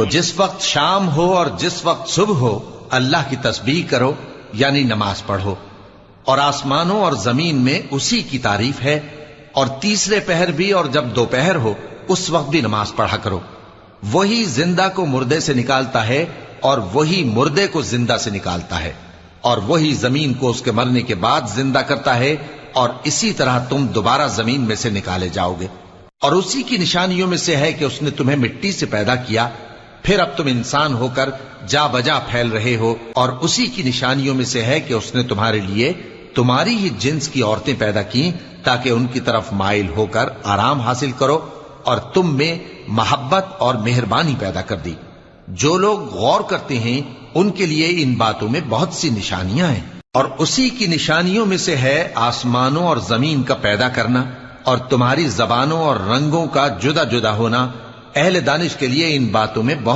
تو جس وقت شام ہو اور جس وقت صبح ہو اللہ کی تسبیح کرو یعنی نماز پڑھو، اور آسمانوں اور زمین میں اسی کی تعریف ہے، اور تیسرے پہر بھی اور جب دوپہر ہو اس وقت بھی نماز پڑھا کرو۔ وہی زندہ کو مردے سے نکالتا ہے اور وہی مردے کو زندہ سے نکالتا ہے، اور وہی زمین کو اس کے مرنے کے بعد زندہ کرتا ہے، اور اسی طرح تم دوبارہ زمین میں سے نکالے جاؤ گے۔ اور اسی کی نشانیوں میں سے ہے کہ اس نے تمہیں مٹی سے پیدا کیا، پھر اب تم انسان ہو کر جا بجا پھیل رہے ہو، اور اسی کی نشانیوں میں سے ہے کہ اس نے تمہارے لیے تمہاری ہی جنس کی عورتیں پیدا کی تاکہ ان کی طرف مائل ہو کر آرام حاصل کرو، اور تم میں محبت اور مہربانی پیدا کر دی۔ جو لوگ غور کرتے ہیں ان کے لیے ان باتوں میں بہت سی نشانیاں ہیں۔ اور اسی کی نشانیوں میں سے ہے آسمانوں اور زمین کا پیدا کرنا، اور تمہاری زبانوں اور رنگوں کا جدا جدا ہونا۔ اہل دانش کے لیے ان باتوں میں بہت